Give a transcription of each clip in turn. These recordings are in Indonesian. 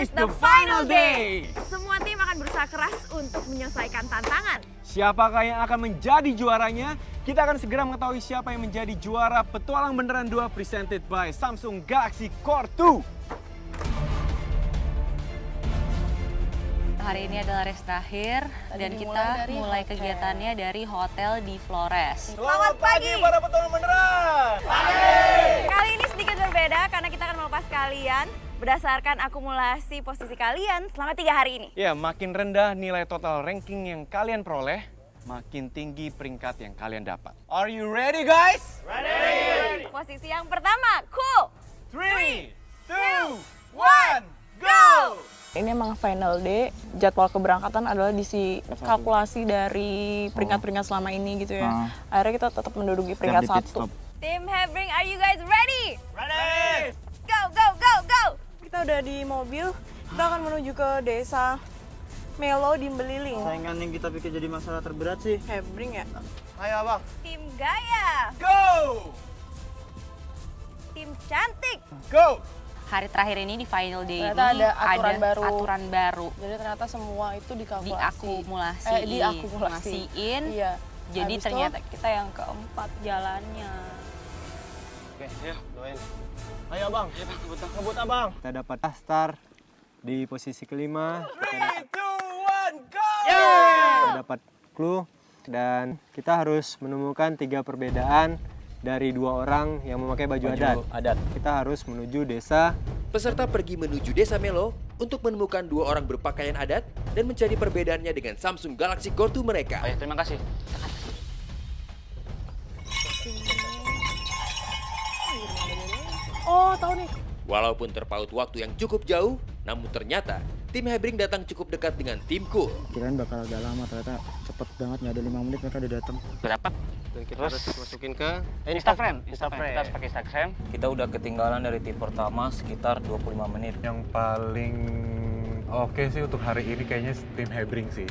is the final day. Semua tim akan berusaha keras untuk menyelesaikan tantangan. Siapakah yang akan menjadi juaranya? Kita akan segera mengetahui siapa yang menjadi juara Petualang Beneran 2 presented by Samsung Galaxy Core 2. Hari ini adalah race terakhir dan kita mulai kegiatannya dari hotel di Flores. Selamat pagi para Petualang Beneran. Kali ini sedikit berbeda karena kita akan melepas kalian berdasarkan akumulasi posisi kalian selama 3 hari ini. Ya, makin rendah nilai total ranking yang kalian peroleh, makin tinggi peringkat yang kalian dapat. Are you ready, guys? Ready! Posisi yang pertama, cool. 3, 2, 1, go! Ini emang final day, jadwal keberangkatan adalah kalkulasi dari peringkat-peringkat selama ini gitu ya. Akhirnya kita tetap menduduki peringkat 1. Tim Hebring, are you guys ready? Ready! Go, go, go, go! Kita udah di mobil, kita akan menuju ke desa Melo di Beliling. Saingan yang kita pikir jadi masalah terberat sih. Hebring ya? Ayo, Abang. Tim Gaya, Go! tim Cantik, Go! Hari terakhir ini di final day Ternyata ini ada aturan baru. baru Jadi ternyata semua itu diakumulasiin. diakumulasiin. Iya. Jadi Habis ternyata kita yang keempat jalannya. Oke, ya, doain. Ayo, Abang. Ngebut, Abang. Kita dapat start di posisi kelima. 3, 2, 1, go! Kita dapat clue dan kita harus menemukan 3 perbedaan dari 2 orang yang memakai baju adat. Kita harus menuju desa. Peserta pergi menuju Desa Melo untuk menemukan 2 orang berpakaian adat dan mencari perbedaannya dengan Samsung Galaxy Core 2 mereka. Ayo, terima kasih. Oh, tahu nih. Walaupun terpaut waktu yang cukup jauh, namun ternyata tim Hebring datang cukup dekat dengan tim Cool. Kirain bakal agak lama, ternyata cepet banget, nggak ada 5 menit mereka udah datang. Dapat. Dan kita harus masukin ke Instagram. Kita harus pakai Instagram. Kita udah ketinggalan dari tim pertama sekitar 25 menit. Yang paling oke sih untuk hari ini kayaknya tim Hebring sih.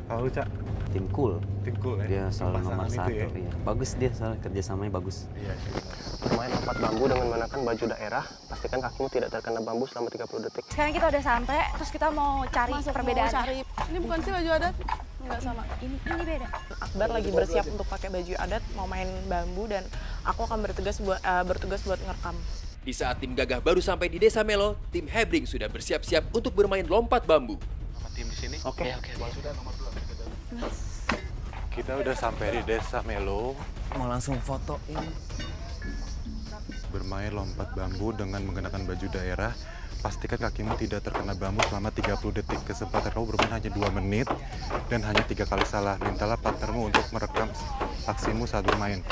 Kalau lu, Cak? Tim Cool. Tim Cool ya? Dia selalu Pasangan nomor itu 1. ya? Iya. Bagus dia, soalnya kerjasamanya bagus. Iya. Bermain lompat bambu dengan menggunakan baju daerah. Pastikan kakimu tidak terkena bambu selama 30 detik. Sekarang kita udah sampai, terus kita mau cari perbedaan. Ini bukan sih baju adat? Enggak sama. Ini beda. Akbar lagi bersiap untuk pakai baju adat, mau main bambu dan aku akan bertugas buat ngerekam. Di saat tim Gagah baru sampai di Desa Melo, tim Hebring sudah bersiap-siap untuk bermain lompat bambu. Tim di sini. Oke. Kita udah sampai di Desa Melo. Mau langsung fotoin. Bermain lompat bambu dengan menggunakan baju daerah. Pastikan kakimu tidak terkena bambu selama 30 detik. Kesempatan kamu bermain hanya 2 menit dan hanya 3 kali salah. Mintalah partnermu untuk merekam aksimu saat bermain.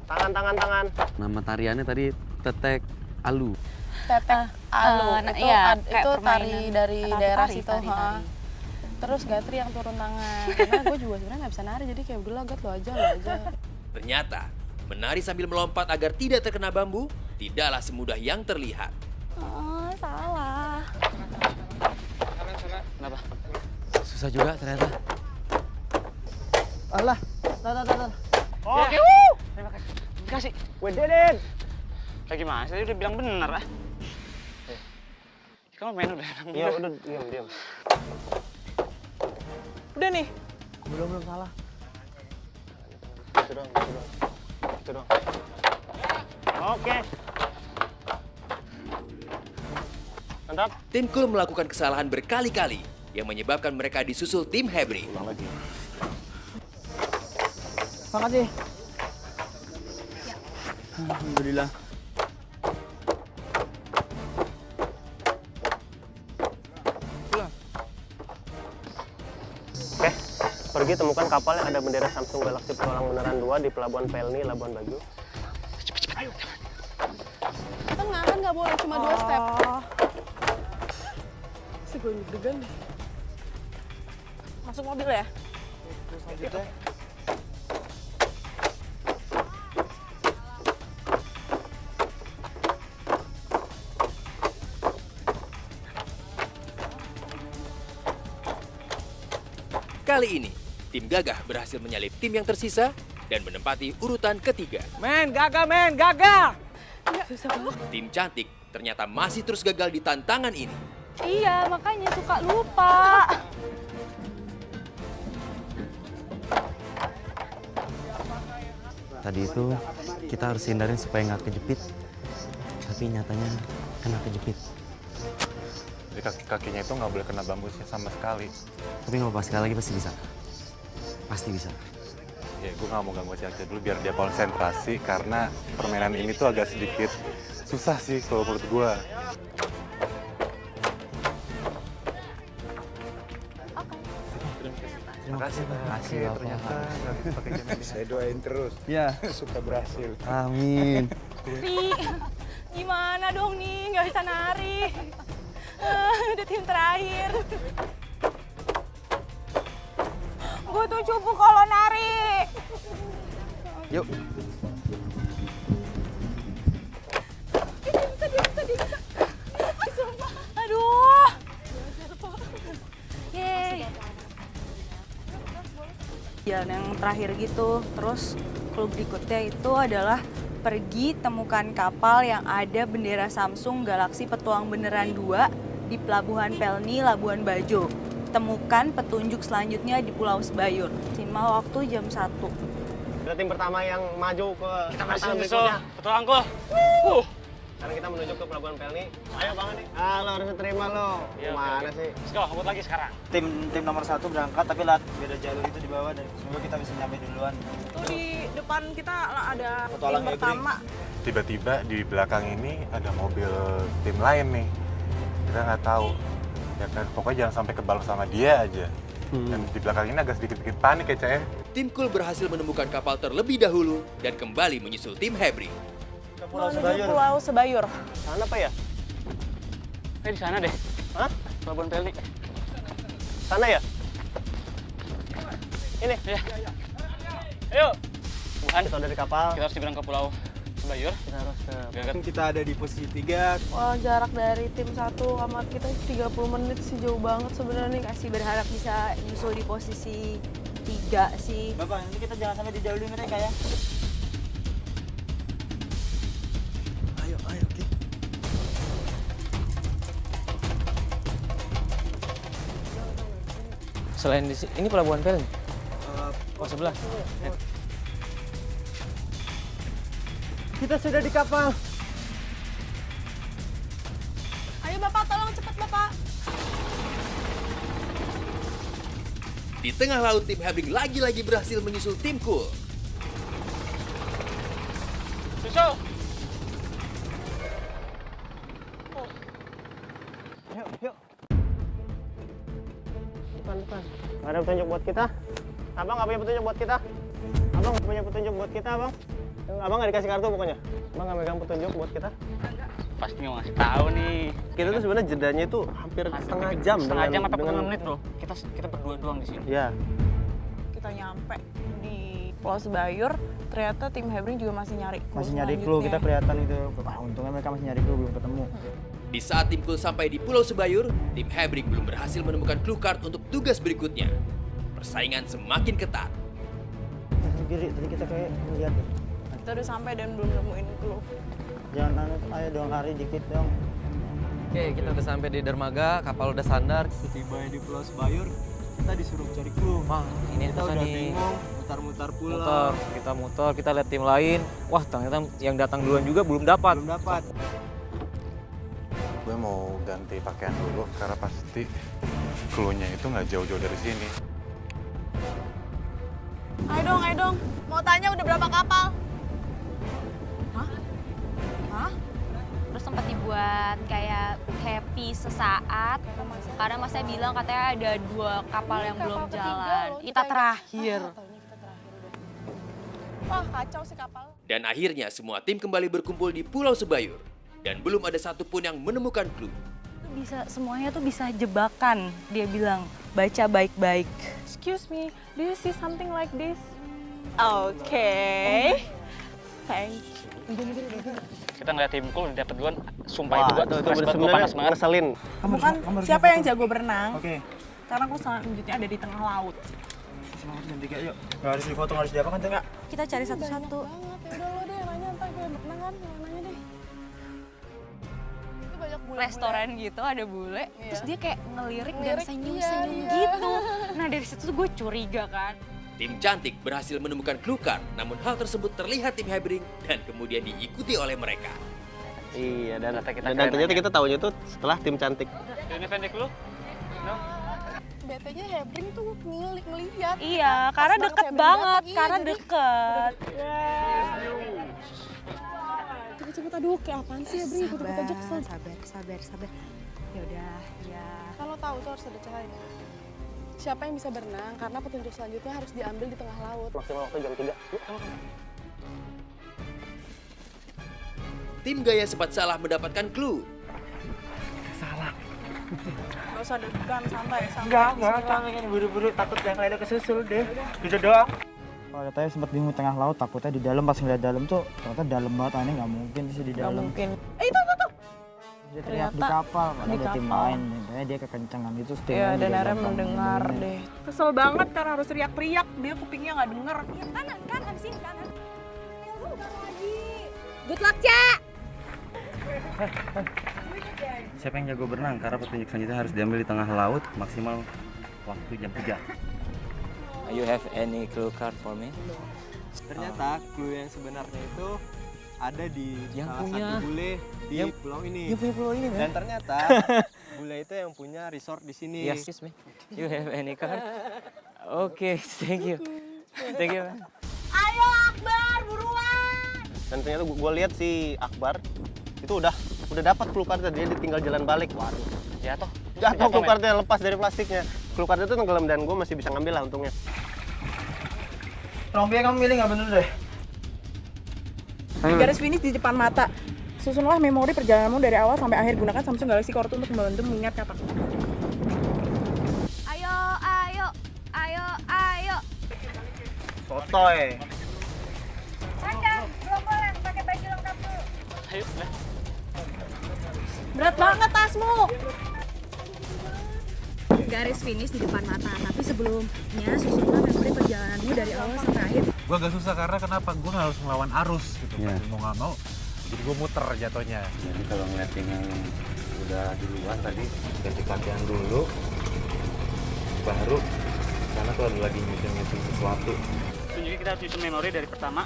Tangan. Nama tariannya tadi Tetek Alu. Tetek alu, itu tari dari daerah situ. Tari. Terus Gatri yang turun tangan, karena gue juga sebenarnya nggak bisa nari, jadi kayak udahlah Gat, lo aja. Ternyata, menari sambil melompat agar tidak terkena bambu tidaklah semudah yang terlihat. Oh, salah. Kenapa? Susah juga ternyata. Alah, tar. Oke. Terima kasih. We did it. Kayak gimana? Saya udah bilang bener ah. Kamu main udah. Iya, udah diam. Udah nih. Belum salah. Itu dong. Oke. Mantap. Tim Cool melakukan kesalahan berkali-kali yang menyebabkan mereka disusul tim Hebring. Makasih. Alhamdulillah. Oke. Pergi temukan kapal yang ada bendera Samsung Galaxy Petualang Beneran 2 di Pelabuhan Pelni, Labuan Bajo. Tengah kan nggak boleh, cuma 2 step. Si gue deg-degan deh. Masuk mobil ya? Kali ini, tim Gagah berhasil menyalip tim yang tersisa dan menempati urutan ketiga. Men, Gagah! Tim Cantik ternyata masih terus gagal di tantangan ini. Iya, makanya suka lupa. Tadi itu kita harus hindarin supaya nggak kejepit. Tapi nyatanya kena kejepit. Jadi kakinya itu nggak boleh kena bambusnya sama sekali. Tapi nggak apa-apa, sekali lagi pasti bisa. Pasti bisa. Ya, gue nggak mau ganggu si Aceh dulu biar dia konsentrasi karena permainan ini tuh agak sedikit susah sih kalau menurut gue. Terima kasih, Ternyata nggak pakai jam ini. Saya doain terus. Ya. Suka berhasil. Amin. Pi, gimana dong nih, nggak bisa nari. Udah tim terakhir. Gue tuh cupu kalau nari. Yuk. Aduh. Yeay. Jalan yang terakhir gitu, terus klub berikutnya itu adalah pergi temukan kapal yang ada bendera Samsung Galaxy Petualang Beneran 2 di Pelabuhan Pelni, Labuan Bajo. Temukan petunjuk selanjutnya di Pulau Sebayur. Maksimal waktu jam 1. Kita tim pertama yang maju ke Kita berikutnya. Petualangku. Sekarang kita menuju ke Pelabuhan Pelni. Ayo Bang Andi. Ah, lo harus terima lo. Gimana sih? Let's go, ngebut lagi sekarang. Tim nomor 1 berangkat tapi lihat beda jalur itu di bawah dan semoga kita bisa nyampe duluan. Tuh di depan kita ada Petualang tim pertama. Tiba-tiba di belakang ini ada mobil tim lain nih. Kita nggak tahu. Ya kan, pokoknya jangan sampai kebalap sama dia aja. Dan di belakang ini agak sedikit panik ya, Cek. Tim Cool berhasil menemukan kapal terlebih dahulu dan kembali menyusul tim Hebring. Menuju Pulau Sebayur. Sana apa ya? Di sana deh. Hah? Pelabuhan Pelni. Sana ya? Ini? Iya. Ayo. Bukan. Kita udah di kapal. Kita harus dibilang ke Pulau Sebayur. Kita harus ke... Kita ada di posisi 3. Wah, jarak dari tim 1 sama kita 30 menit sih, jauh banget sebenarnya. Kasih berharap bisa nyusul di posisi 3 sih. Bapak, nanti kita jangan sampai dijauhin mereka ya. Ayo, oke. Selain di sini, ini Pelabuhan Pelni? Oh, sebelah. Kita sudah di kapal. Ayo Bapak, tolong cepat Bapak. Di tengah laut, tim Hebring lagi-lagi berhasil menyusul tim Cool. Susul. Yuk. Depan. Nggak ada petunjuk buat kita. Abang nggak punya petunjuk buat kita. Abang nggak punya petunjuk buat kita, Abang. Abang nggak dikasih kartu pokoknya. Abang nggak megang petunjuk buat kita. Pasti mau ngasih tahu nih. Kita tuh sebenarnya jedanya itu hampir setengah jam. Setengah jam apa 45 menit, Bro. Kita berdua doang di sini. Iya. Kita nyampe di Pulau Sebayur, ternyata tim Hebring juga masih nyari Clue, kita kelihatan gitu. Wah, untungnya mereka masih nyari clue, belum ketemu. Di saat tim Cool sampai di Pulau Sebayur, tim Hebring belum berhasil menemukan clue card untuk tugas berikutnya. Persaingan semakin ketat. Kiri, tadi kita kayak melihat. Kita udah sampai dan belum nemuin clue. Jangan ayo dong, lari dikit dong. Oke, kita udah sampai di dermaga, kapal udah sandar. Setiba di Pulau Sebayur, kita disuruh cari clue. Wah, ini Kita susah udah nih. bingung, mutar-mutar pulau. Muter, kita lihat tim lain. Wah, ternyata yang datang duluan juga belum dapat. Belum dapat. Gue mau ganti pakaian dulu karena pasti clue-nya itu nggak jauh-jauh dari sini. Ayo dong. Mau tanya udah berapa kapal? Hah? Terus sempat dibuat kayak happy sesaat. Karena Masnya bilang katanya ada 2 kapal yang belum jalan. Kita terakhir. Wah, kacau sih kapal. Dan akhirnya semua tim kembali berkumpul di Pulau Sebayur. Dan belum ada satupun yang menemukan clue. Semuanya tuh bisa jebakan. Dia bilang, baca baik-baik. Excuse me, do you see something like this? Okay. Thank you. Kita ngeliat tim Cool dapat duluan. Sumpah Wah, itu gua itu panas sebenarnya banget. ngeselin. Kamu kan siapa yang jago berenang? Oke. Karena aku selanjutnya ada di tengah laut. Semangat jam 3, yuk. Nggak harus difoto, nggak harus diapa kan, Tengah? Kita cari satu-satu. Udah lo deh, nanya ntar gue berenang kan, nanya deh. restoran gitu, ada bule. Terus dia kayak ngelirik dan senyum-senyum gitu. Nah dari situ tuh gue curiga kan. Tim cantik berhasil menemukan clue card, namun hal tersebut terlihat tim Hebring dan kemudian diikuti oleh mereka. Iya, dan ternyata kita tahunya itu setelah tim cantik. Ini pendek lu? BT-nya Hebring tuh ngeliat. Iya, karena deket banget, karena deket. Cepet-cepet, aduh kayak apaan sih Hebring, ikut-ikut aja kesel. Sabar. Yaudah, ya. Kalau tahu tuh harus ada cahaya. Siapa yang bisa berenang, karena petunjuk selanjutnya harus diambil di tengah laut. Maksimal waktu jam 3. Tim Gaya sempat salah mendapatkan clue. Gak usah deg-degan, santai. Enggak, ini buru-buru takut yang lainnya kesusul deh. Gitu doang. Kalau katanya sempat bingung tengah laut, takutnya di dalam, pas ngeliat dalam tuh ternyata dalam banget, aneh nggak mungkin sih di dalam. Gak mungkin. Itu. Dia teriak di kapal, ada tim lain, kayaknya dia kekencangan itu. Iya, dan akhirnya mendengar deh. Kesel banget karena harus teriak-teriak, dia kupingnya nggak denger. Iya, kanan sini, kanan. Ya lu udah lagi. Good luck, Cak! Siapa yang jago berenang? Karena petunjuk selanjutnya harus diambil di tengah laut maksimal waktu jam 3. You have any clue card for me? Ternyata clue yang sebenarnya itu ada di Yang salah punya- satu bule di yang- pulau ini. Yang punya pulau ini, Dan ternyata bule itu yang punya resort di sini. Yes, excuse me. You have any card? Okay, thank you. Thank you. Ayo Akbar, buruan. Dan ternyata gue lihat si Akbar itu udah dapat clue card, dia tinggal jalan balik. Waduh. Jatuh. Jatuh clue cardnya, lepas dari plastiknya. Clue card itu tenggelam dan gue masih bisa ngambil lah untungnya. Rompi kamu milih nggak bener deh. Garis finish di depan mata. Susunlah memori perjalananmu dari awal sampai akhir. Gunakan Samsung Galaxy Core 2 untuk membantu mengingat kata. Ayo. Sotoy. Sadar, belum boleh pakai baju lengkap dulu. Ayo, nah. Berat banget tasmu. Garis finish di depan mata, tapi sebelumnya susunlah memori perjalananmu dari awal sampai akhir. Gue agak susah karena kenapa? Gue harus melawan arus gitu. Iya. Mau nggak mau, jadi gue muter jatuhnya. Jadi kalau ngeliatin yang udah duluan tadi, ganti pakaian dulu, baru karena tuh ada lagi nyusun sesuatu. Tunjukin kita harus nyusun memori dari pertama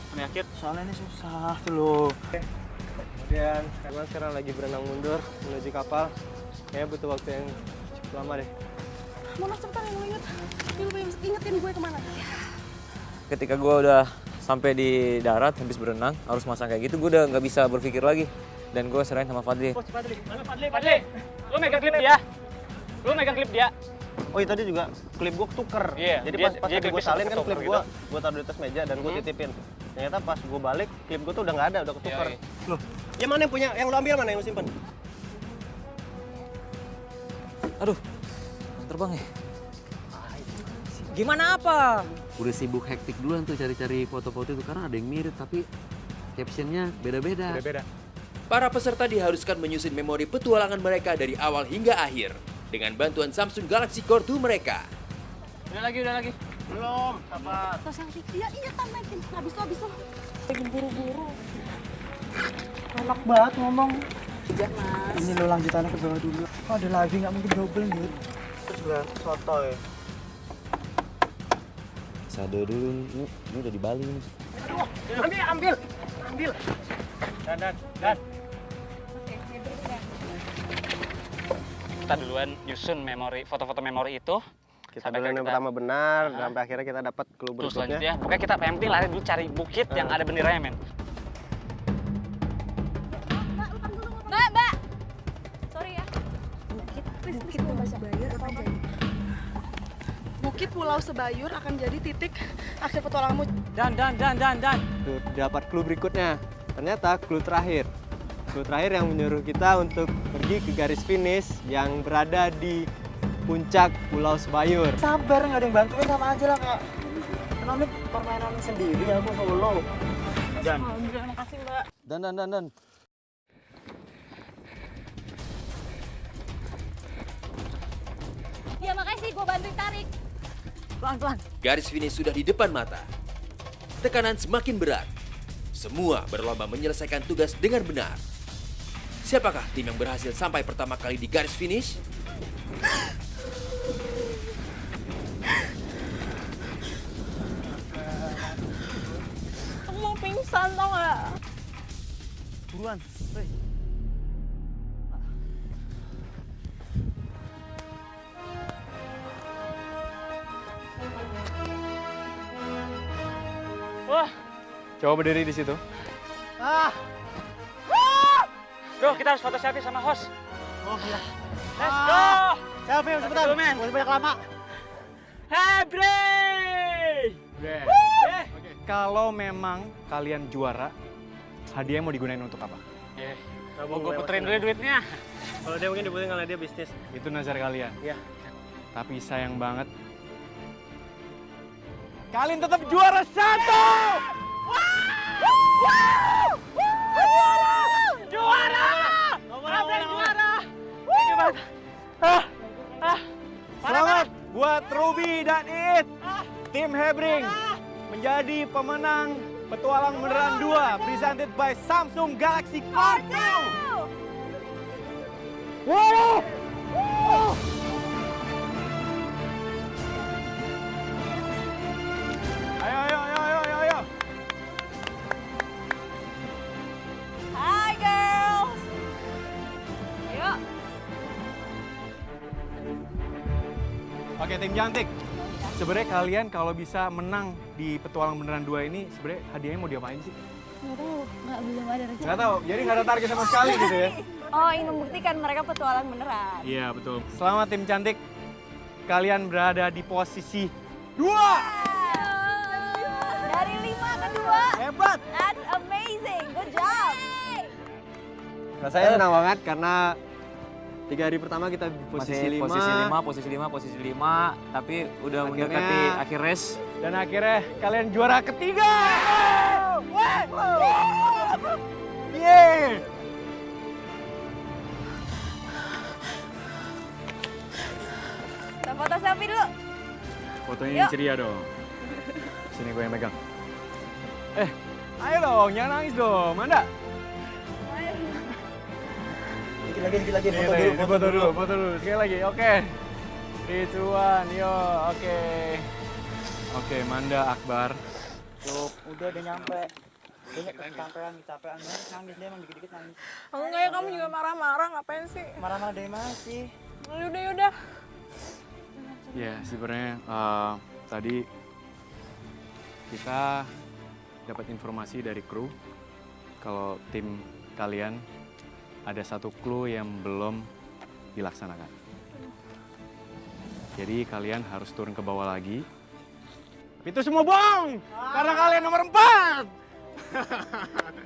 sampai akhir. Soalnya ini susah tuh loh. Kemudian karena sekarang lagi berenang mundur menuju kapal, kayaknya butuh waktu yang cukup lama deh. Mona cepetan yang lu inget. Ingetin gue kemana. Ketika gue udah sampai di darat habis berenang harus masang kayak gitu, gue udah nggak bisa berpikir lagi. Dan gue serahin sama Fadli. Mana Fadli? Lu megang klip dia. Oh iya, tadi juga klip gue tuker. Iya, Jadi dia pas tadi gue klipnya salin kan ketuker klip gitu. gue taruh di atas meja dan gue titipin. Ternyata pas gue balik klip gue tuh udah nggak ada, udah ketuker. Iya. Loh, yang mana yang punya? Yang lo ambil mana yang lo simpen? Aduh, terbang ya? Gimana apa? Udah sibuk hektik duluan tuh cari-cari foto-foto itu karena ada yang mirip tapi captionnya beda-beda. Para peserta diharuskan menyusun memori petualangan mereka dari awal hingga akhir dengan bantuan Samsung Galaxy Core 2 mereka. Udah lagi. Belum, sabar. Iya kan naikin. Habis lo. Lagi buru-buru. Enak banget ngomong. Iya mas. Ini lo lanjutannya ke bawah dulu. Oh, ada lagi, nggak mungkin double nih. Terus gue sotoy. Sado dulu, ini udah di Bali nih. Ambil. Dan. Kita duluan nyusun memori, foto-foto memori itu. Kita Sampai dulu yang kita- pertama benar, sampai akhirnya kita dapat clue Terus berikutnya. selanjutnya, pokoknya kita yang penting lari dulu cari bukit yang ada benderanya, men. Mbak. Sorry ya. Bukit Pulau Sebayur akan jadi titik akhir petualanganmu. Dan. Tuh, dapat clue berikutnya. Ternyata clue terakhir. Clue terakhir yang menyuruh kita untuk pergi ke garis finish yang berada di puncak Pulau Sebayur. Sabar, nggak ada yang bantuin, sama aja lah kak. Karena ini permainan sendiri, aku solo. Dan. Terima kasih mbak. Dan. Ya makasih, gue bantuin tarik. Pelan-pelan. Garis finish sudah di depan mata. Tekanan semakin berat. Semua berlomba menyelesaikan tugas dengan benar. Siapakah tim yang berhasil sampai pertama kali di garis finish? Aku mau pingsan tau gak? Buruan. Wah, coba berdiri di situ. Bro, kita harus foto selfie sama host. Oh iya. Let's go! Selfie cepetan. Boleh banyak lama. Happy! Oke. Kalau memang kalian juara, hadiah mau digunain untuk apa? Mau gue puterin dulu duitnya. Kalau dia mungkin diputerin karena dia bisnis. Itu nazar kalian. Iya. Tapi sayang banget. Kalian tetap juara 1! Juara! Abang juara! Thank you banget. Selamat buat Ruby dan It. Tim Hebring menjadi pemenang Petualang Beneran 2 presented by Samsung Galaxy Cord 2. Ayo. Hi girls. Yuk. Oke, tim cantik. Sebenarnya kalian kalau bisa menang di Petualang Beneran 2 ini, sebenarnya hadiahnya mau diapain sih? Nggak tahu, belum ada rencana. Nggak tahu, jadi nggak ada target sama sekali gitu ya? Oh, ingin membuktikan mereka petualang beneran. Iya, betul. Selamat tim cantik. Kalian berada di posisi 2. Dari 5 ke 2. Hebat. That's amazing. Good job. Rasanya senang banget karena 3 hari pertama kita di posisi 5. Posisi 5, tapi udah mendekati akhir race. Dan akhirnya kalian juara ketiga. Yeay. Kita foto selfie dulu. Fotonya Yuk. yang ceria dong. Sini gue yang megang. Ayo dong, jangan nangis dong. Manda. Dikit lagi. Foto dulu. Foto dulu. Sekali lagi, oke. 3, 2, 1, yo, oke. Oke, Manda, Akbar. Tuh, udah nyampe. Dia kecapean, nangis dia emang dikit-dikit nangis. Enggak ya, kamu juga marah-marah, ngapain sih? Marah-marah dari mana sih? Yaudah. Ya, sebenarnya tadi kita dapat informasi dari kru kalau tim kalian ada satu clue yang belum dilaksanakan. Jadi kalian harus turun ke bawah lagi. Itu semua bohong, karena kalian nomor 4.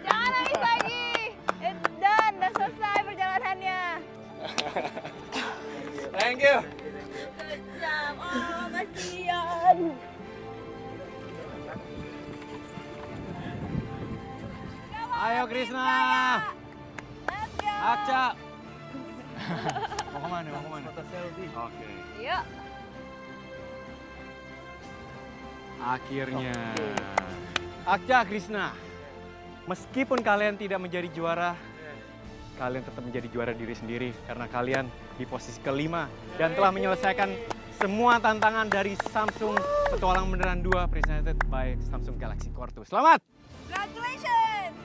Jangan nangis lagi. It's done. Udah selesai perjalanannya. Thank you. Good job. Oh, kasihan. Ayo Krisna. Let's go. Akca. Mau kemana? Foto selfie. Oke. Yuk. Akhirnya. Akca, Krisna. Meskipun kalian tidak menjadi juara, kalian tetap menjadi juara diri sendiri karena kalian di posisi kelima dan telah menyelesaikan semua tantangan dari Samsung Petualang Beneran 2 presented by Samsung Galaxy Cord 2. Selamat! Congratulations.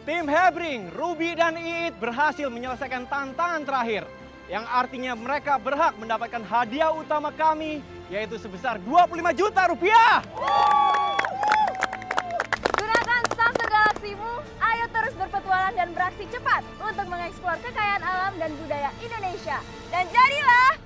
Tim Hebring, Ruby dan Iit berhasil menyelesaikan tantangan terakhir yang artinya mereka berhak mendapatkan hadiah utama kami yaitu sebesar 25 juta rupiah. Gunakan Samsung Galaxy-mu, ayo terus berpetualang dan beraksi cepat untuk mengeksplor kekayaan alam dan budaya Indonesia. Dan jadilah